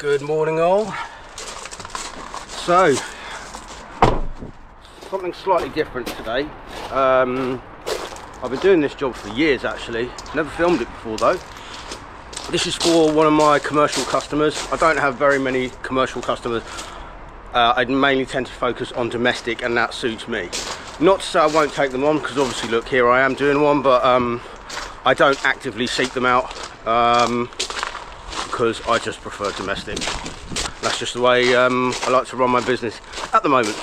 Good morning all. So, something slightly different today. I've been doing this job for years actually, never filmed it before though. This is for one of my commercial customers. I don't have very many commercial customers. I mainly tend to focus on domestic, and that suits me. Not to say I won't take them on, because obviously look, here I am doing one, but I don't actively seek them out because I just prefer domestic. That's just the way I like to run my business at the moment.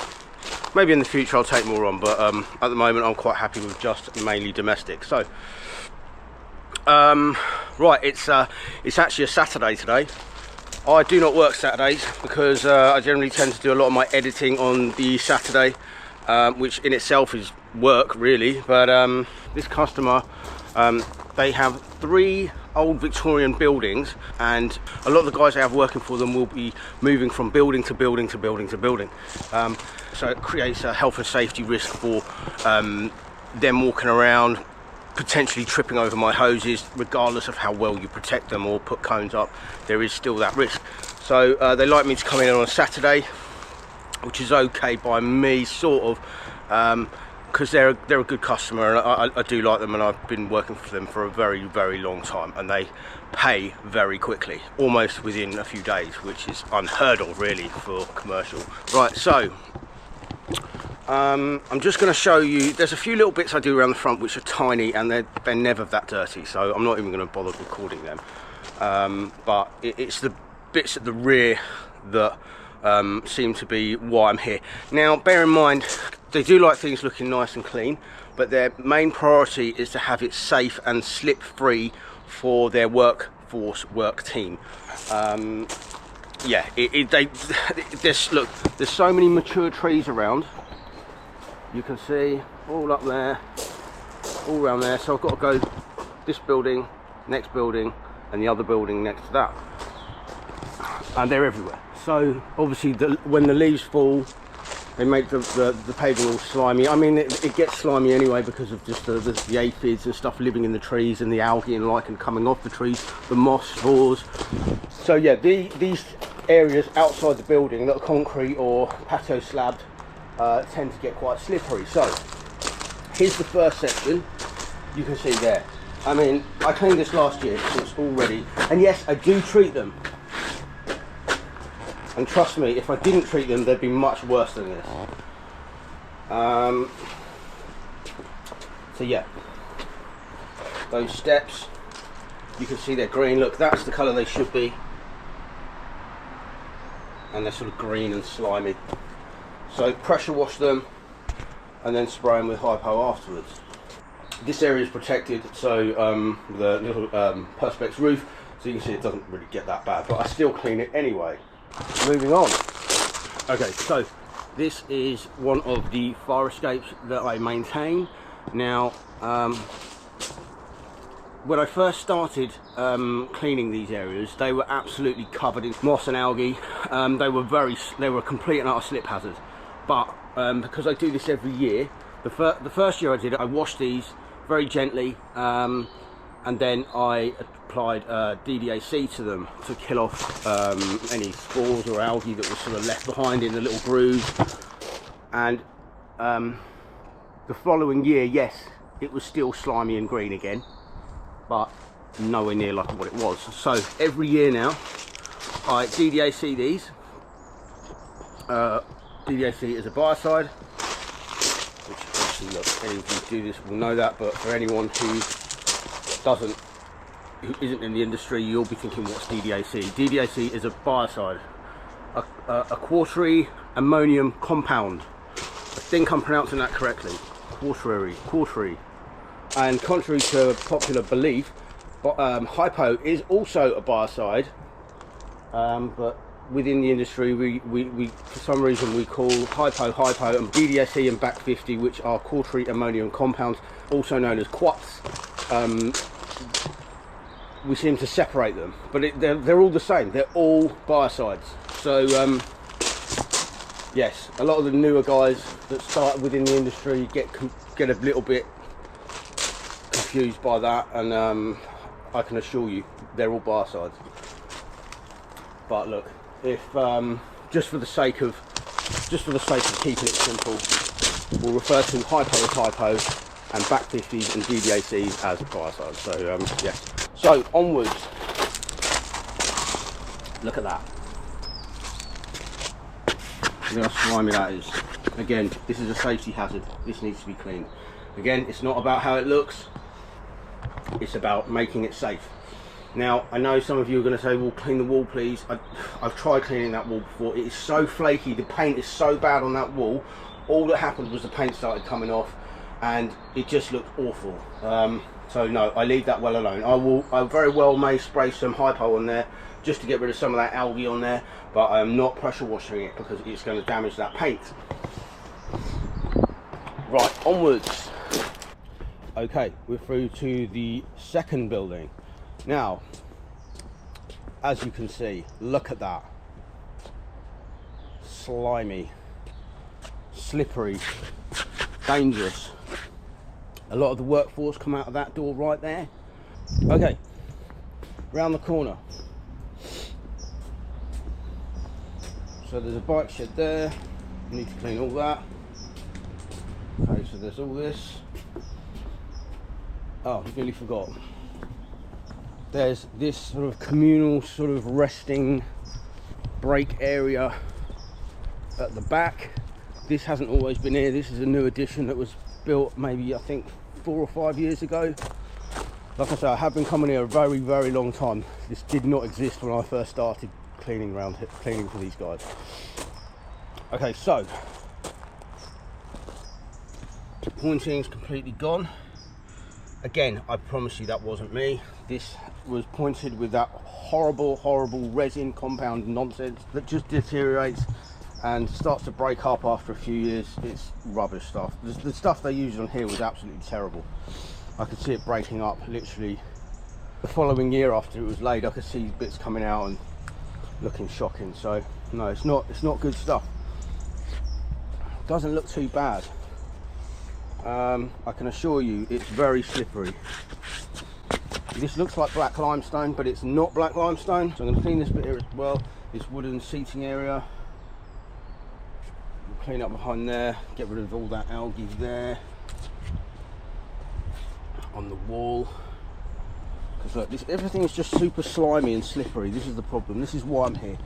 Maybe in the future I'll take more on, but at the moment I'm quite happy with just mainly domestic. So right, it's actually a Saturday today. I do not work Saturdays because I generally tend to do a lot of my editing on the Saturday, which in itself is work really. But this customer, they have 3 old Victorian buildings, and a lot of the guys I have working for them will be moving from building to building to building to building. So it creates a health and safety risk for them walking around, potentially tripping over my hoses. Regardless of how well you protect them or put cones up, there is still that risk. So they like me to come in on a Saturday, which is okay by me, sort of, because they're a good customer, and I do like them, and I've been working for them for a very long time, and they pay very quickly, almost within a few days, which is unheard of really for commercial. Right, so I'm just going to show you, there's a few little bits I do around the front which are tiny, and they're never that dirty, so I'm not even going to bother recording them. But it's the bits at the rear that seem to be why I'm here. Now bear in mind, they do like things looking nice and clean, but their main priority is to have it safe and slip free for their work team. Yeah, look, there's so many mature trees around. You can see all up there, all around there. So I've got to go this building, next building, and the other building next to that, and they're everywhere. So obviously when the leaves fall, they make the paving all slimy. I mean, it gets slimy anyway because of just the aphids and stuff living in the trees, and the algae and lichen coming off the trees, the moss spores. So yeah, these areas outside the building that are concrete or patio slabbed tend to get quite slippery. So here's the first section. You can see there. I mean, I cleaned this last year, so it's all ready. And yes, I do treat them. And trust me, if I didn't treat them, they'd be much worse than this. So yeah, those steps, you can see they're green. Look, that's the colour they should be. And they're sort of green and slimy. So pressure wash them and then spray them with hypo afterwards. This area is protected, so the little perspex roof, so you can see it doesn't really get that bad, but I still clean it anyway. Moving on. Okay, so this is one of the fire escapes that I maintain. Now, when I first started cleaning these areas, they were absolutely covered in moss and algae. They were a complete and utter slip hazard. But because I do this every year, the first year I did it, I washed these very gently, and then I applied DDAC to them to kill off any spores or algae that was sort of left behind in the little grooves. And the following year, yes, it was still slimy and green again, but nowhere near like what it was. So every year now I DDAC these. DDAC is a biocide, which obviously, look, any of you do this will know that, but for anyone who isn't in the industry, you'll be thinking, what's DDAC? DDAC is a biocide, a quaternary ammonium compound. I think I'm pronouncing that correctly. Quaternary. And contrary to popular belief, hypo is also a biocide, but within the industry we for some reason we call hypo and DDAC and BAC 50, which are quaternary ammonium compounds, also known as quats. We seem to separate them, but they're all the same. They're all biocides. So yes, a lot of the newer guys that start within the industry get a little bit confused by that, and I can assure you they're all biocides. But look, if just for the sake of keeping it simple, we'll refer to hypo as hypo and back 50s and DDACs as fire size. So yes. So onwards. Look at that. Look how slimy that is. Again, this is a safety hazard. This needs to be cleaned. Again, it's not about how it looks. It's about making it safe. Now, I know some of you are going to say, well, clean the wall, please. I've tried cleaning that wall before. It is so flaky. The paint is so bad on that wall. All that happened was the paint started coming off and it just looked awful. So no, I leave that well alone. I very well may spray some hypo on there just to get rid of some of that algae on there, but I am not pressure washing it because it's going to damage that paint. Right, onwards. Okay, we're through to the second building. Now, as you can see, look at that. Slimy, slippery, dangerous. A lot of the workforce come out of that door right there. Okay, round the corner. So there's a bike shed there. Need to clean all that. Okay, so there's all this. Oh, nearly forgot. There's this sort of communal sort of resting break area at the back. This hasn't always been here. This is a new addition that was built maybe, I think, 4 or 5 years ago. Like I say, I have been coming here a very, very long time. This did not exist when I first started cleaning for these guys. Okay, so pointing's completely gone. Again, I promise you that wasn't me. This was pointed with that horrible, horrible resin compound nonsense that just deteriorates and starts to break up after a few years. It's rubbish stuff. The stuff they used on here was absolutely terrible. I could see it breaking up literally the following year after it was laid. I could see bits coming out and looking shocking. So no, it's not good stuff. Doesn't look too bad. I can assure you it's very slippery. This looks like black limestone, but it's not black limestone. So I'm going to clean this bit here as well. This wooden seating area. We'll clean up behind there, get rid of all that algae there on the wall. Because look, everything is just super slimy and slippery. This is the problem. This is why I'm here.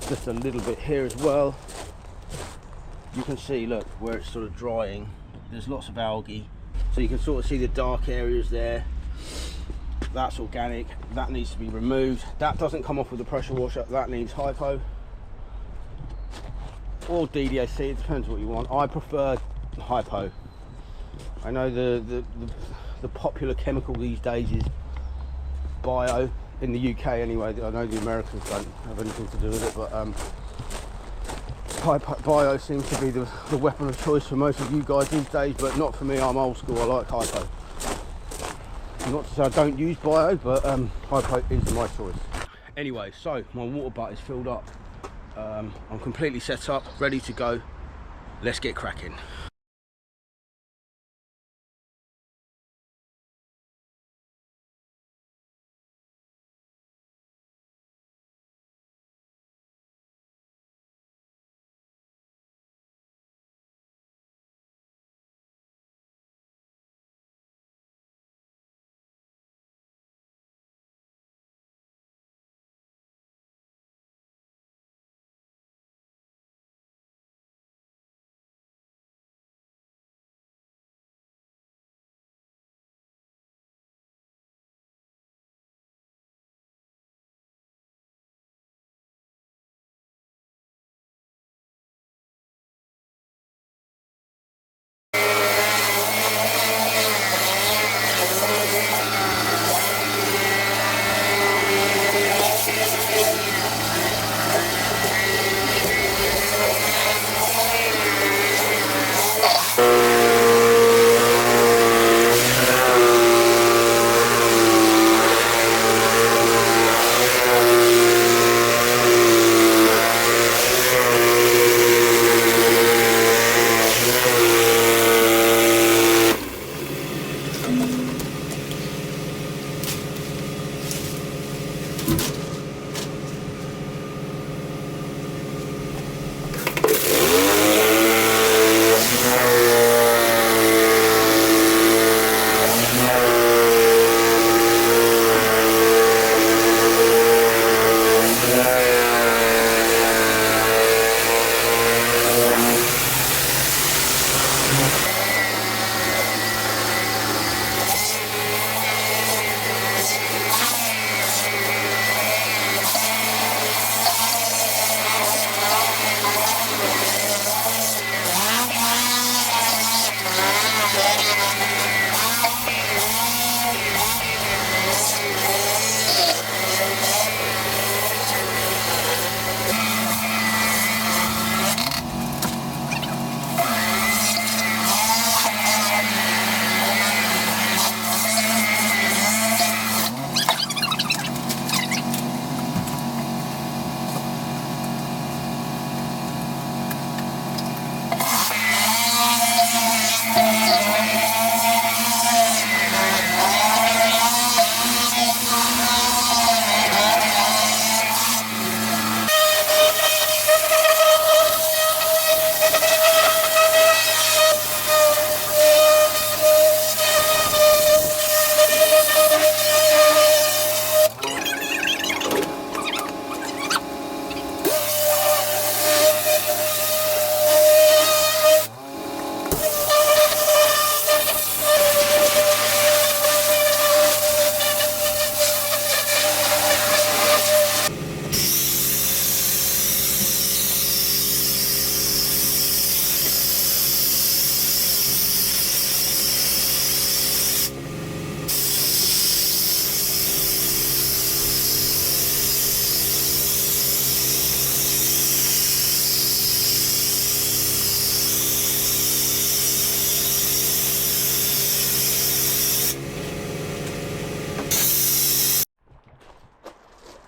Just a little bit here as well. You can see, look, where it's sort of drying, there's lots of algae, so you can sort of see the dark areas there. That's organic. That needs to be removed. That doesn't come off with a pressure washer. That needs hypo or DDAC. It depends what you want. I prefer hypo. I know the popular chemical these days is bio, in the UK anyway. I know the Americans don't have anything to do with it, but bio seems to be the weapon of choice for most of you guys these days, but not for me. I'm old school. I like hypo. Not to say I don't use bio, but hypo is my choice. Anyway, so my water butt is filled up. I'm completely set up, ready to go. Let's get cracking.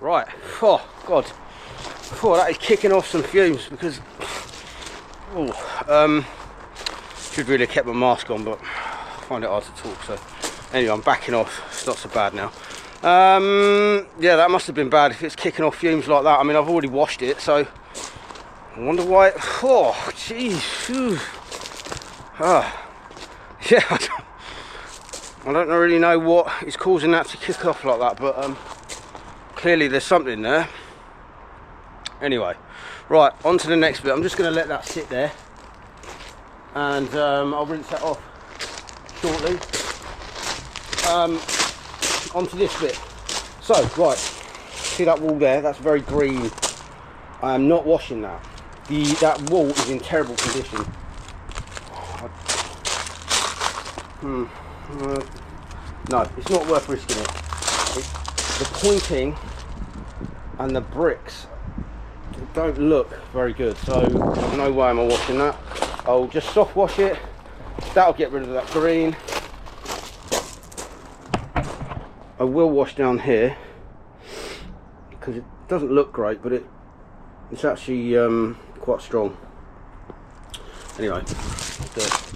Right, oh God, oh, that is kicking off some fumes because, should really have kept my mask on, but I find it hard to talk, so anyway, I'm backing off. It's not so bad now. Yeah, that must have been bad if it's kicking off fumes like that. I mean, I've already washed it, so I wonder why it, oh jeez, yeah, I don't really know what is causing that to kick off like that, but clearly there's something there. Anyway, right, on to the next bit. I'm just going to let that sit there, and I'll rinse that off shortly. Onto this bit. So, right, see that wall there? That's very green. I am not washing that. That wall is in terrible condition. No, it's not worth risking it. The pointing and the bricks don't look very good, so no way am I washing that. I'll just soft wash it. That'll get rid of that green. I will wash down here because it doesn't look great, but it's actually quite strong. Anyway, let's do it.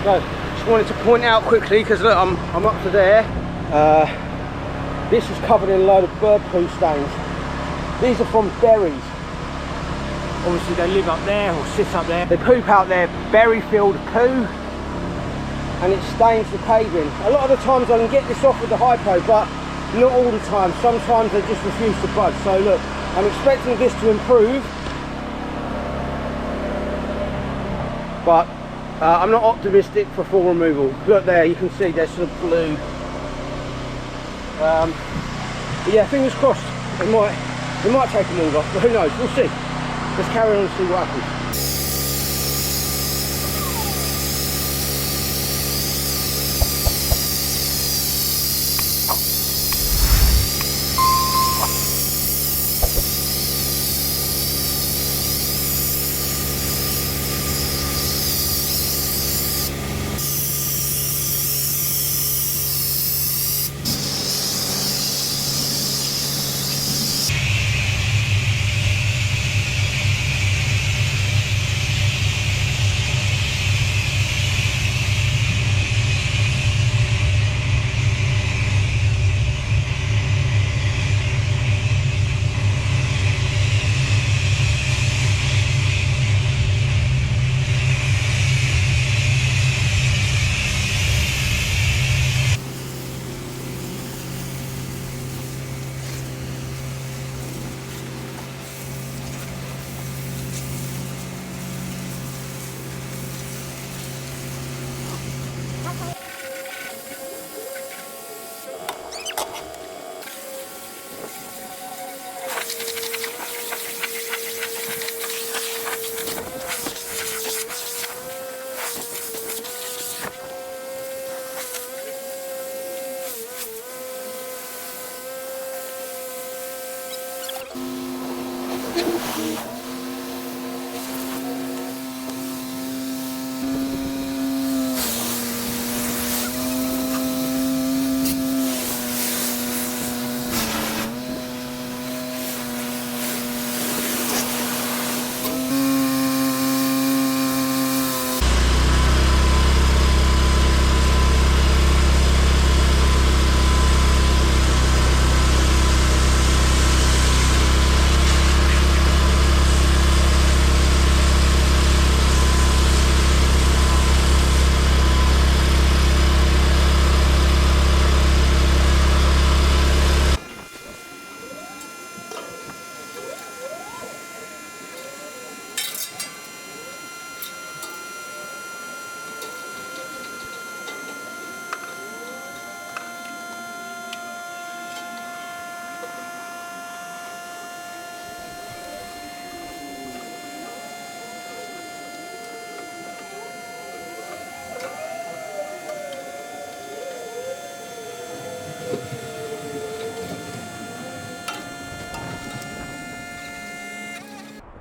So, just wanted to point out quickly, because look, I'm up to there. This is covered in a load of bird poo stains. These are from berries. Obviously they live up there or sit up there. They poop out their berry-filled poo, and it stains the paving. A lot of the times I can get this off with the hypo, but not all the time. Sometimes they just refuse to budge. So look, I'm expecting this to improve, but I'm not optimistic for full removal. Look there, you can see there's sort of blue. But yeah, fingers crossed. It might take them longer, but who knows? We'll see. Let's carry on and see what happens.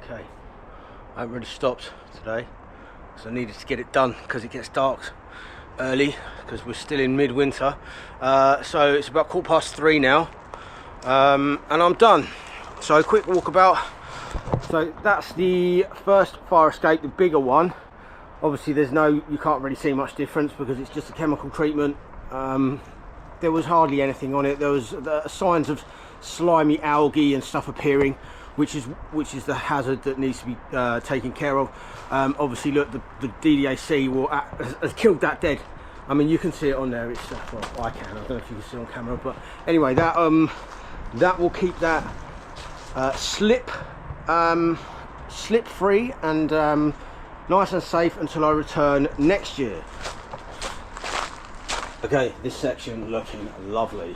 Okay, I haven't really stopped today because I needed to get it done because it gets dark early because we're still in midwinter. So it's about 3:15 now, and I'm done. So quick walkabout. So that's the first fire escape, the bigger one. Obviously you can't really see much difference because it's just a chemical treatment. There was hardly anything on it. There was signs of slimy algae and stuff appearing, which is the hazard that needs to be taken care of. Obviously, look, the DDAC has killed that dead. I mean, you can see it on there. It's well, I don't know if you can see on camera, but anyway, that will keep that slip free and nice and safe until I return next year. Okay, this section looking lovely.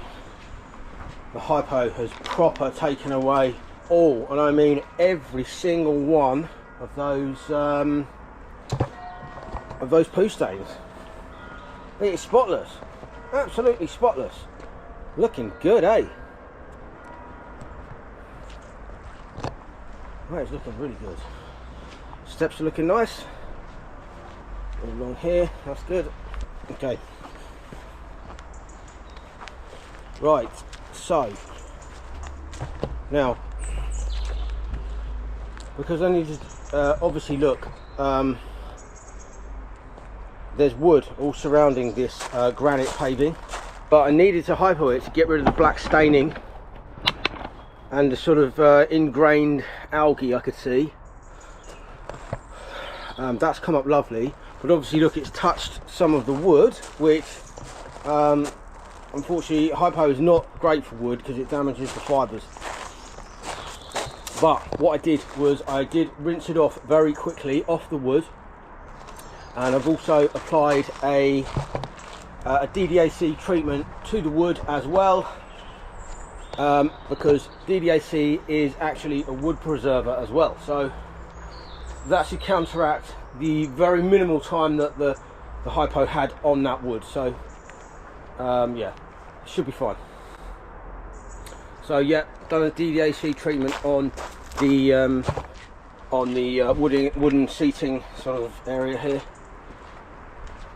The hypo has proper taken away all, and I mean every single one of those poo stains. It is spotless, absolutely spotless. Looking good, eh? Right, it's looking really good. Steps are looking nice. Along here, that's good. Okay. Right, so now, because I need to obviously look, there's wood all surrounding this granite paving, but I needed to hypo it to get rid of the black staining and the sort of ingrained algae I could see. That's come up lovely, but obviously look, it's touched some of the wood, which unfortunately hypo is not great for wood because it damages the fibres. But what I did was I did rinse it off very quickly off the wood, and I've also applied a DDAC treatment to the wood as well, because DDAC is actually a wood preserver as well, so that should counteract the very minimal time that the hypo had on that wood. So yeah, should be fine. So yeah, done a DDAC treatment on the wooden seating sort of area here,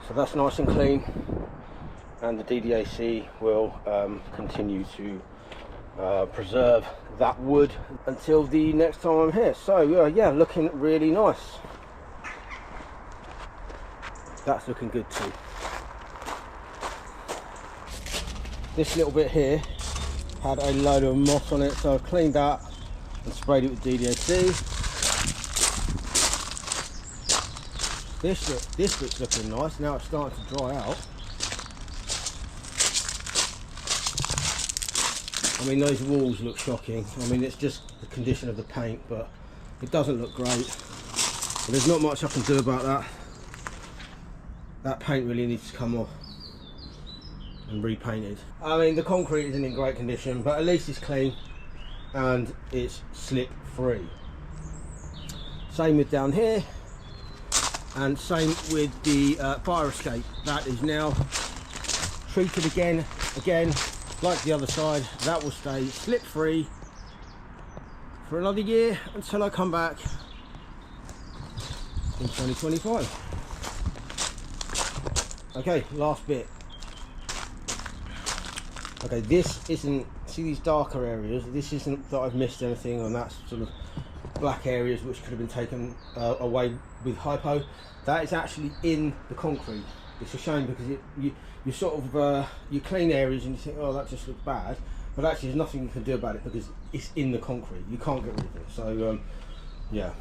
so that's nice and clean, and the DDAC will continue to preserve that wood until the next time I'm here. So yeah, looking really nice. That's looking good too. This little bit here had a load of moss on it, so I've cleaned that and sprayed it with DDAC. This bit's looking nice. Now it's starting to dry out. I mean, those walls look shocking. I mean, it's just the condition of the paint, but it doesn't look great. But there's not much I can do about that. That paint really needs to come off and repainted. I mean, the concrete isn't in great condition, but at least it's clean and it's slip free. Same with down here, and same with the fire escape. That is now treated again like the other side. That will stay slip free for another year until I come back in 2025. Okay, last bit. Okay, this isn't, see these darker areas, this isn't that I've missed anything on that sort of black areas which could have been taken away with hypo. That is actually in the concrete. It's a shame because you sort of you clean areas and you think, oh, that just looks bad, but actually there's nothing you can do about it because it's in the concrete. You can't get rid of it. So yeah.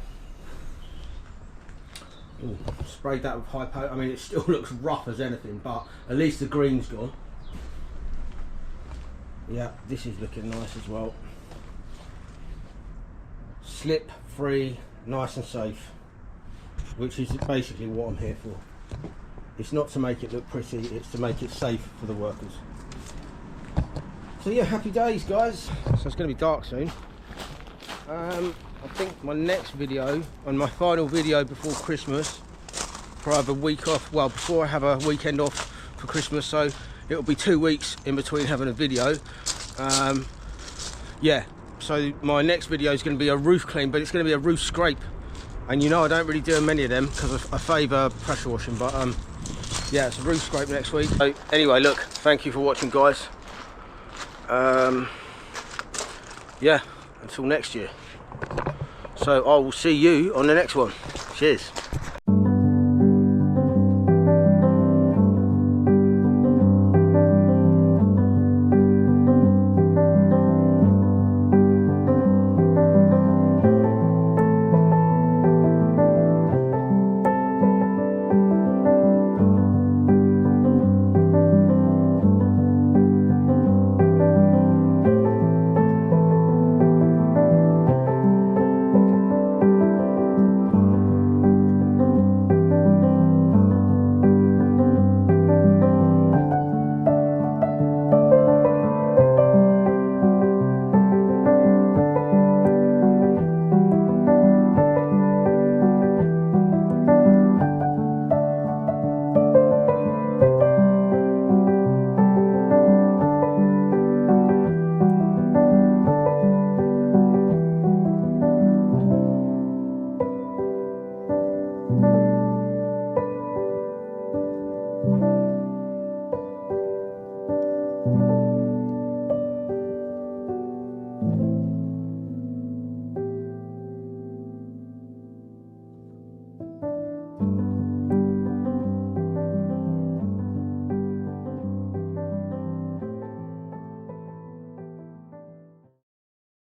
Ooh, sprayed that with hypo. I mean, it still looks rough as anything, but at least the green's gone. Yeah, this is looking nice as well. Slip free, nice and safe, which is basically what I'm here for. It's not to make it look pretty, it's to make it safe for the workers. So yeah, happy days guys. So it's going to be dark soon. I think my next video, and my final video before Christmas, before I have a week off, well, before I have a weekend off for Christmas, so it'll be 2 weeks in between having a video. Yeah, so my next video is going to be a roof clean, but it's going to be a roof scrape, and you know I don't really do many of them because I favour pressure washing, but yeah, it's a roof scrape next week. So anyway, look, thank you for watching guys. Yeah, until next year. So I will see you on the next one. Cheers.